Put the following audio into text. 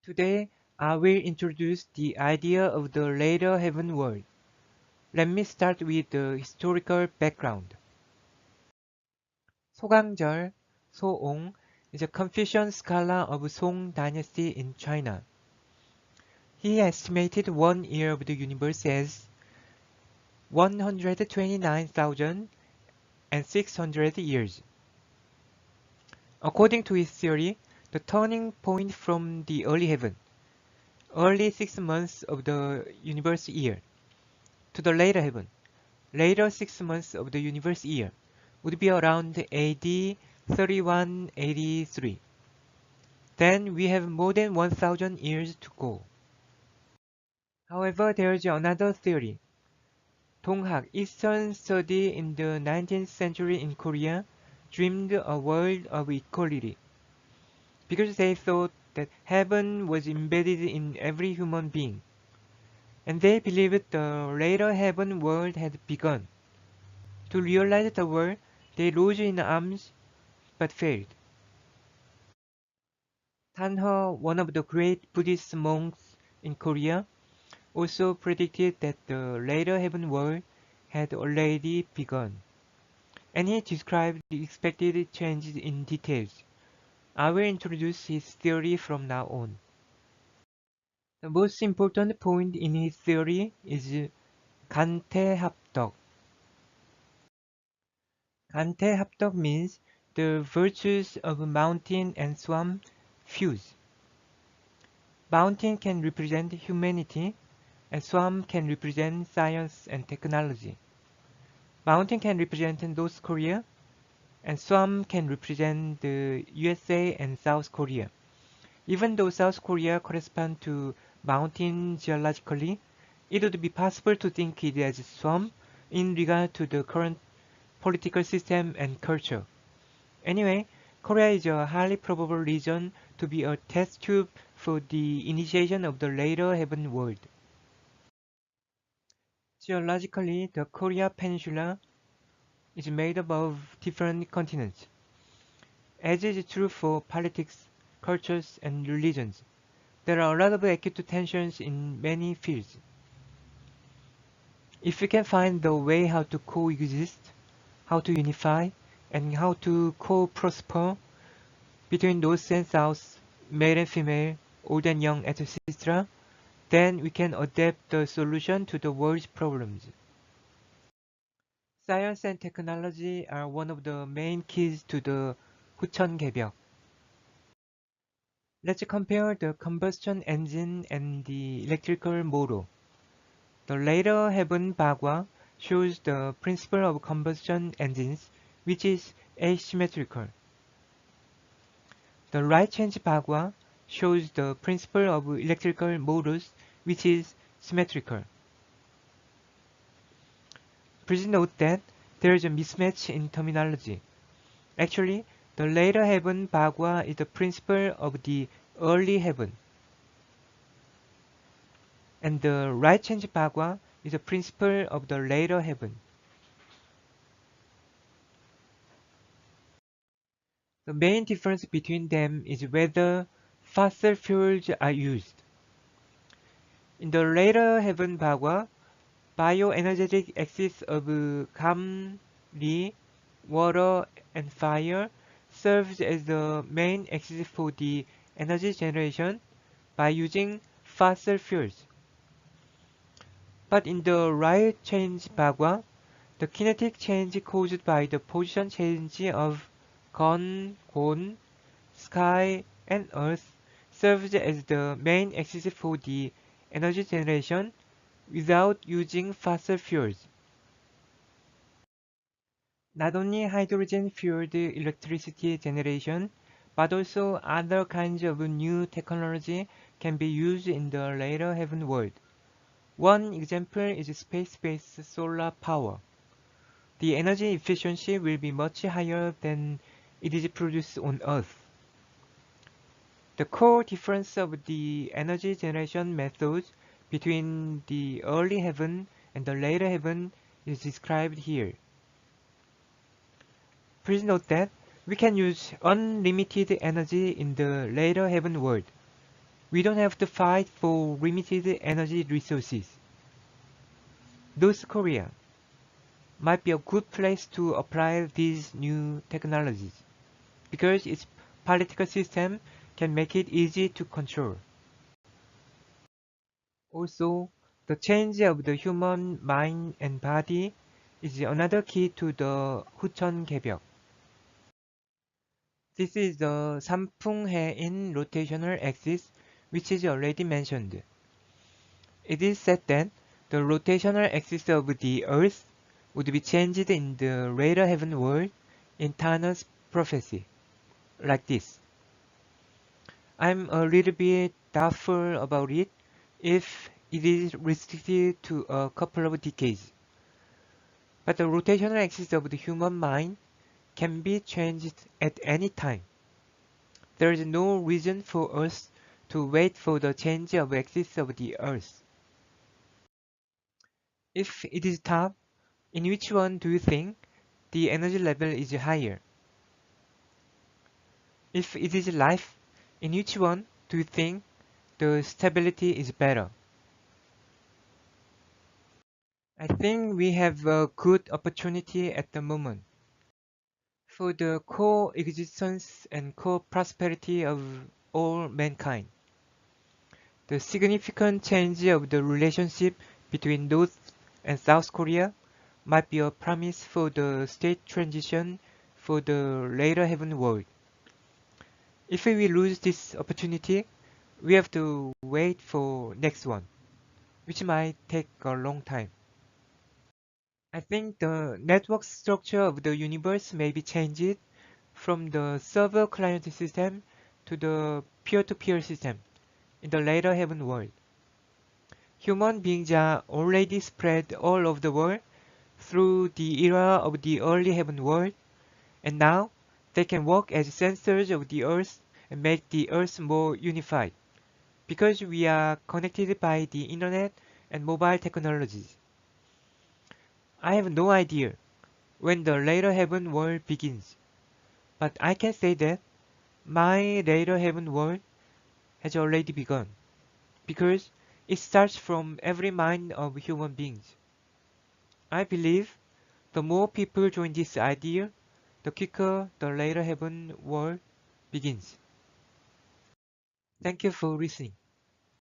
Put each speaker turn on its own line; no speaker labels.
Today, I will introduce the idea of the later heaven world. Let me start with the historical background. 소강절, Soong, is a Confucian scholar of Song dynasty in China. He estimated one year of the universe as 129,600 years. According to his theory, the turning point from the early heaven, early 6 months of the universe year, to the later heaven, later 6 months of the universe year, would be around AD 3183. Then we have more than 1000 years to go. However, there is another theory. Donghak, Eastern study in the 19th century in Korea, dreamed a world of equality, because they thought that heaven was embedded in every human being, and they believed the later heaven world had begun. To realize the world, they rose in arms but failed. Tanhe, one of the great Buddhist monks in Korea, also predicted that the later heaven world had already begun, and he described the expected changes in details. I will introduce his theory from now on. The most important point in his theory is 간태합덕. 간태합덕 means the virtues of mountain and swamp fuse. Mountain can represent humanity, and swamp can represent science and technology. Mountain can represent North Korea, and swamp can represent the USA and South Korea. Even though South Korea corresponds to mountain geologically, it would be possible to think it as swamp in regard to the current political system and culture. Anyway, Korea is a highly probable region to be a test tube for the initiation of the later heaven world. Geologically, the Korea Peninsula is made up of different continents. As is true for politics, cultures, and religions, there are a lot of acute tensions in many fields. If we can find the way how to coexist, how to unify, and how to co-prosper between north and south, male and female, old and young, etc., then we can adapt the solution to the world's problems. Science and technology are one of the main keys to the 후천개벽. Let's compare the combustion engine and the electrical motor. The later heaven Bhagwa shows the principle of combustion engines, which is asymmetrical. The right change Bhagwa shows the principle of electrical motors, which is symmetrical. Please note that there is a mismatch in terminology. Actually, the later heaven Bhagwa is the principle of the early heaven, and the right change Bhagwa is the principle of the later heaven. The main difference between them is whether fossil fuels are used. In the later heaven Bhagwa, bioenergetic axis of Kam, Ri, water, and fire serves as the main axis for the energy generation by using fossil fuels. But in the right change Bhagwa, the kinetic change caused by the position change of Gun, Gon, sky, and earth serves as the main axis for the energy generation without using fossil fuels. Not only hydrogen-fueled electricity generation, but also other kinds of new technology can be used in the later heaven world. One example is space-based solar power. The energy efficiency will be much higher than it is produced on Earth. The core difference of the energy generation methods between the early heaven and the later heaven is described here. Please note that we can use unlimited energy in the later heaven world. we don't have to fight for limited energy resources. North Korea might be a good place to apply these new technologies because its political system can make it easy to control. Also, the change of the human mind and body is another key to the 후천 개벽. This is the 삼풍해 in rotational axis, which is already mentioned. It is said that the rotational axis of the Earth would be changed in the later heaven world in Thanos' prophecy, like this. I'm a little bit doubtful about it if it is restricted to a couple of decades. But the rotational axis of the human mind can be changed at any time. There is no reason for us to wait for the change of axis of the Earth. If it is top, in which one do you think the energy level is higher? If it is life, in which one do you think the stability is better? I think we have a good opportunity at the moment for the coexistence and co-prosperity of all mankind. The significant change of the relationship between North and South Korea might be a promise for the state transition for the later heaven world. If we lose this opportunity, we have to wait for next one, which might take a long time. I think the network structure of the universe may be changed from the server-client system to the peer-to-peer system in the later heaven world. Human beings are already spread all over the world through the era of the early heaven world, and now they can work as sensors of the earth and make the earth more unified, because we are connected by the internet and mobile technologies. I have no idea when the later heaven world begins, but I can say that my later heaven world has already begun, because it starts from every mind of human beings. I believe the more people join this idea, the quicker the later heaven world begins. Thank you for listening.